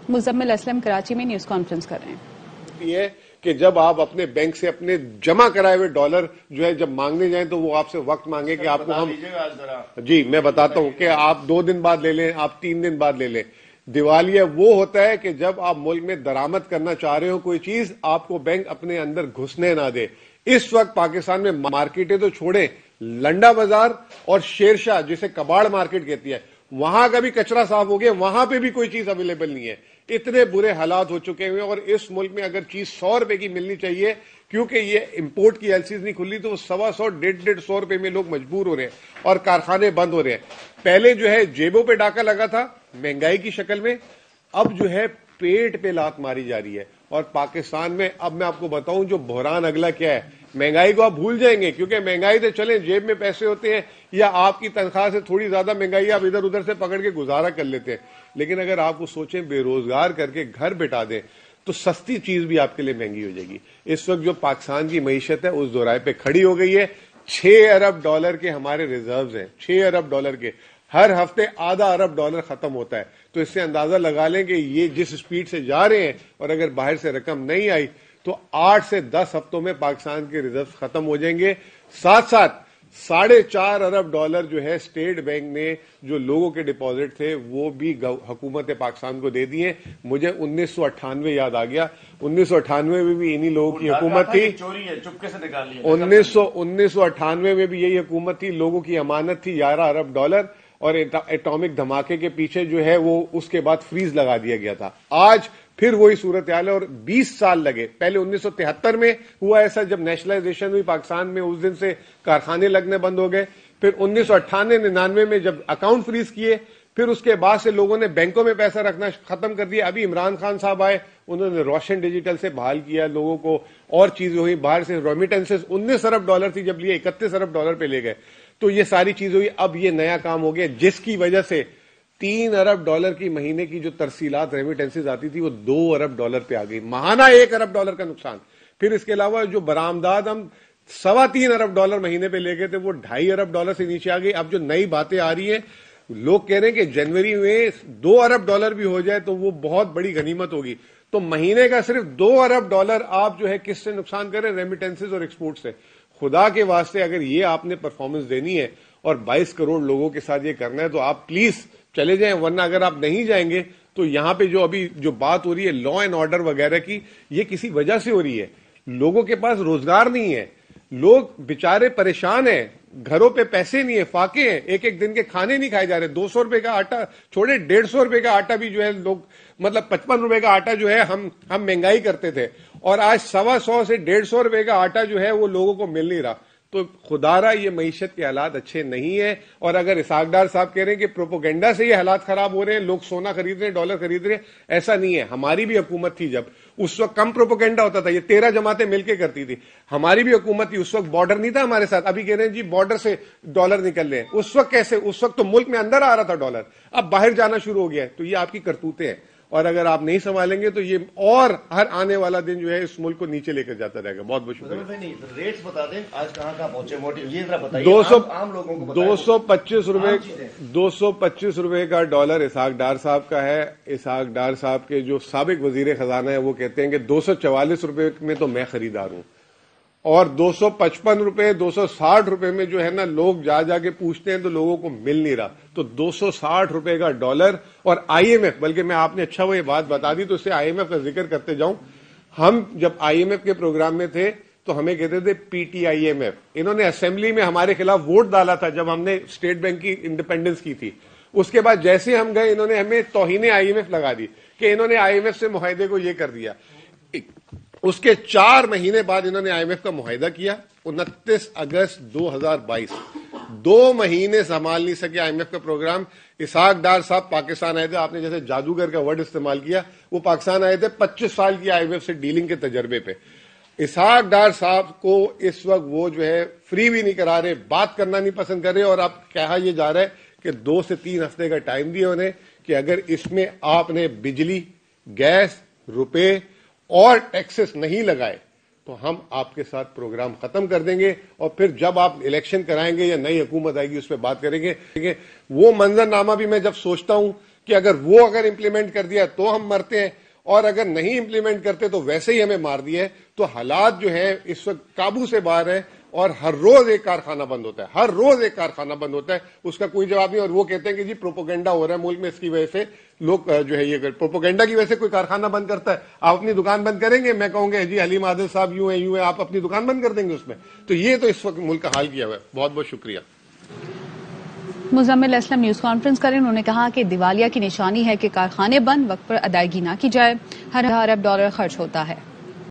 مزمل اسلم کراچی میں news conference کر رہے ہیں. یہ کہ جب آپ اپنے بینک سے اپنے جمع کرائے ہوئے ڈالر جو ہے جب مانگنے جائیں تو وہ آپ سے وقت مانگے کہ آپ کو ہم جی میں بتاتا ہوں کہ آپ 2 دن بعد لے لیں, آپ 3 دن بعد لے لیں. دیوالیہ وہ ہوتا ہے کہ جب آپ ملک میں درآمد کرنا چاہ رہے ہو کوئی چیز, آپ کو بینک اپنے اندر گھسنے نہ دے. اس وقت پاکستان میں مارکیٹیں تو چھوڑیں, لنڈا بازار اور شیرشاہ جسے کباڑ مارکیٹ کہتی ہے, وہاں کا بھی کچرا صاف ہو گیا, وہاں پہ بھی کوئی چیز اویلیبل نہیں ہے. اتنے برے حالات ہو چکے ہوئے, اور اس ملک میں اگر چیز 100 روپے کی ملنی چاہیے, کیونکہ یہ امپورٹ کی ایلسیز نہیں کھلی, تو وہ 125 150 روپے میں لوگ مجبور ہو رہے ہیں اور کارخانے بند ہو رہے ہیں. پہلے جو ہے جیبوں پہ ڈاکہ لگا تھا مہنگائی کی شکل میں, اب جو ہے پیٹ پہ لات ماری جا رہی ہے. اور پاکستان میں اب میں آپ کو بتاؤں جو بحران اگلا کیا ہے, مہنگائی کو آپ بھول جائیں گے, کیونکہ مہنگائی سے چلیں جیب میں پیسے ہوتے ہیں یا آپ کی تنخواہ سے تھوڑی زیادہ مہنگائی آپ ادھر ادھر سے پکڑ کے گزارا کر لیتے ہیں. لیکن اگر آپ کو سوچیں بے روزگار کر کے گھر بٹھا دیں تو سستی چیز بھی آپ کے لیے مہنگی ہو جائے گی. اس وقت جو پاکستان کی معیشت ہے اس دورائے پہ کھڑی ہو گئی ہے. 6 ارب ڈالر کے ہمارے ریزروز ہیں, 6 ارب ڈالر کے. ہر ہفتے آدھا ارب ڈالر ختم ہوتا ہے. تو اس سے اندازہ لگا لیں کہ یہ جس سپیڈ سے جا رہے ہیں, اور اگر باہر سے رقم نہیں آئی تو 8 سے 10 ہفتوں میں پاکستان کے ریزرو ختم ہو جائیں گے. ساتھ ساتھ 4.5 ارب ڈالر جو ہے اسٹیٹ بینک نے جو لوگوں کے ڈپازٹ تھے وہ بھی حکومت پاکستان کو دے دیے. مجھے 1998 یاد آ گیا, 1998 میں بھی انہی لوگوں کی حکومت تھی. 1998 میں بھی یہی حکومت تھی, لوگوں کی امانت تھی 11 ارب ڈالر, اور ایٹامک دھماکے کے پیچھے جو ہے وہ اس کے بعد فریز لگا دیا گیا تھا. آج پھر وہی صورتحال ہے, اور 20 سال لگے. پہلے 1973 میں ہوا ایسا جب نیشنلائزیشن ہوئی پاکستان میں, اس دن سے کارخانے لگنے بند ہو گئے. پھر 1998-99 میں جب اکاؤنٹ فریز کیے, پھر اس کے بعد سے لوگوں نے بینکوں میں پیسہ رکھنا ختم کر دیا. ابھی عمران خان صاحب آئے, انہوں نے روشن ڈیجیٹل سے بحال کیا لوگوں کو, اور چیزیں ہوئی. باہر سے ریمیٹنسز 19 ارب ڈالر تھی, جب لیے 31 ارب ڈالر پہ لے گئے. تو یہ ساری چیز ہوئی. اب یہ نیا کام ہو گیا جس کی وجہ سے 3 ارب ڈالر کی مہینے کی جو ترسیلات ریمیٹنسز آتی تھی وہ 2 ارب ڈالر پہ آ گئی. ماہانہ 1 ارب ڈالر کا نقصان. پھر اس کے علاوہ جو برآمدات ہم 3.25 ارب ڈالر مہینے پہ لے گئے تھے وہ 2.5 ارب ڈالر سے نیچے آ گئی. اب جو نئی باتیں آ رہی ہیں, لوگ کہہ رہے ہیں کہ جنوری میں 2 ارب ڈالر بھی ہو جائے تو وہ بہت بڑی غنیمت ہوگی. تو مہینے کا صرف 2 ارب ڈالر آپ جو ہے کس سے نقصان کریں, ریمیٹنسز اور ایکسپورٹ سے. خدا کے واسطے اگر یہ آپ نے پرفارمنس دینی ہے اور 22 کروڑ لوگوں کے ساتھ یہ کرنا ہے تو آپ پلیز چلے جائیں, ورنہ اگر آپ نہیں جائیں گے تو یہاں پہ جو ابھی جو بات ہو رہی ہے لا اینڈ آرڈر وغیرہ کی, یہ کسی وجہ سے ہو رہی ہے. لوگوں کے پاس روزگار نہیں ہے, لوگ بےچارے پریشان ہیں, گھروں پہ پیسے نہیں ہیں, فاقے ہیں, ایک دن کے کھانے نہیں کھائے جا رہے. 200 روپے کا آٹا چھوڑے, 150 روپے کا آٹا بھی جو ہے لوگ, مطلب 55 روپے کا آٹا جو ہے ہم مہنگائی کرتے تھے, اور آج 125 سے 150 روپے کا آٹا جو ہے وہ لوگوں کو مل نہیں رہا. تو خدارا یہ معیشت کے حالات اچھے نہیں ہیں. اور اگر اسحاق ڈار صاحب کہہ رہے ہیں کہ پروپوگنڈا سے یہ حالات خراب ہو رہے ہیں, لوگ سونا خرید رہے ہیں, ڈالر خرید رہے ہیں, ایسا نہیں ہے. ہماری بھی حکومت تھی جب, اس وقت کم پروپوگنڈا ہوتا تھا, یہ 13 جماعتیں مل کے کرتی تھی. ہماری بھی حکومت تھی, اس وقت بارڈر نہیں تھا ہمارے ساتھ. ابھی کہہ رہے ہیں جی بارڈر سے ڈالر نکل رہے ہیں. اس وقت کیسے, اس وقت تو ملک میں اندر آ رہا تھا ڈالر, اب باہر جانا شروع ہو گیا ہے. تو یہ آپ کی کرتوتیں ہیں, اور اگر آپ نہیں سنبھالیں گے تو یہ اور ہر آنے والا دن جو ہے اس ملک کو نیچے لے کر جاتا رہے گا. بہت بہت شکریہ. ریٹس بتا دیں آج کہاں کہاں پہنچے, یہ ذرا بتائیے. 225 روپے کا ڈالر اسحاق ڈار صاحب کا ہے. اسحاق ڈار صاحب کے جو سابق وزیر خزانہ ہے وہ کہتے ہیں کہ 244 روپے میں تو میں خریدار ہوں, اور 255 روپے 260 روپے میں جو ہے نا لوگ جا کے پوچھتے ہیں تو لوگوں کو مل نہیں رہا. تو 260 روپے کا ڈالر. اور آئی ایم ایف, بلکہ میں آپ نے اچھا وہ یہ بات بتا دی تو اس سے آئی ایم ایف کا ذکر کرتے جاؤں. ہم جب آئی ایم ایف کے پروگرام میں تھے تو ہمیں کہتے تھے P T I M F. انہوں نے اسمبلی میں ہمارے خلاف ووٹ ڈالا تھا جب ہم نے اسٹیٹ بینک کی انڈیپینڈنس کی تھی. اس کے بعد جیسے ہم گئے انہوں نے ہمیں توہین آئی ایم ایف لگا دی کہ انہوں نے آئی ایم ایف سے معاہدے کو یہ کر دیا. اس کے 4 مہینے بعد انہوں نے آئی ایم ایف کا معاہدہ کیا 29 اگست 2022. 2 مہینے سنبھال نہیں سکے آئی ایم ایف کا پروگرام. اسحاق ڈار صاحب پاکستان آئے تھے, آپ نے جیسے جادوگر کا ورڈ استعمال کیا, وہ پاکستان آئے تھے 25 سال کی آئی ایم ایف سے ڈیلنگ کے تجربے پہ. اسحاق ڈار صاحب کو اس وقت وہ جو ہے فری بھی نہیں کرا رہے, بات کرنا نہیں پسند کر رہے, اور اب کہا یہ جا رہا ہے کہ 2 سے 3 ہفتے کا ٹائم دیا انہیں کہ اگر اس میں آپ نے بجلی, گیس, روپے اور ٹیکسز نہیں لگائے تو ہم آپ کے ساتھ پروگرام ختم کر دیں گے, اور پھر جب آپ الیکشن کرائیں گے یا نئی حکومت آئے گی اس پہ بات کریں گے. وہ منظر نامہ بھی میں جب سوچتا ہوں کہ اگر امپلیمنٹ کر دیا تو ہم مرتے ہیں، اور اگر نہیں امپلیمنٹ کرتے تو ویسے ہی ہمیں مار دیا ہے. تو حالات جو ہیں اس وقت قابو سے باہر ہیں، اور ہر روز ایک کارخانہ بند ہوتا ہے، ہر روز ایک کارخانہ بند ہوتا ہے، اس کا کوئی جواب نہیں. اور وہ کہتے ہیں کہ جی پروپوگنڈا ہو رہا ہے ملک میں، اس کی وجہ سے لوگ جو ہے یہ پروپوگنڈا کی وجہ سے کوئی کارخانہ بند کرتا ہے. آپ اپنی دکان بند کریں گے، میں کہوں گا جی حلیم عادل صاحب یوں ہیں، آپ اپنی دکان بند کر دیں گے اس میں. تو یہ تو اس وقت ملک کا حال کیا ہوا ہے. بہت بہت شکریہ. مزمل اسلم نیوز کانفرنس کریں. انہوں نے کہا کہ دیوالیہ کی نشانی ہے کہ کارخانے بند، وقت پر ادائیگی نہ کی جائے، ہر ارب ڈالر خرچ ہوتا ہے.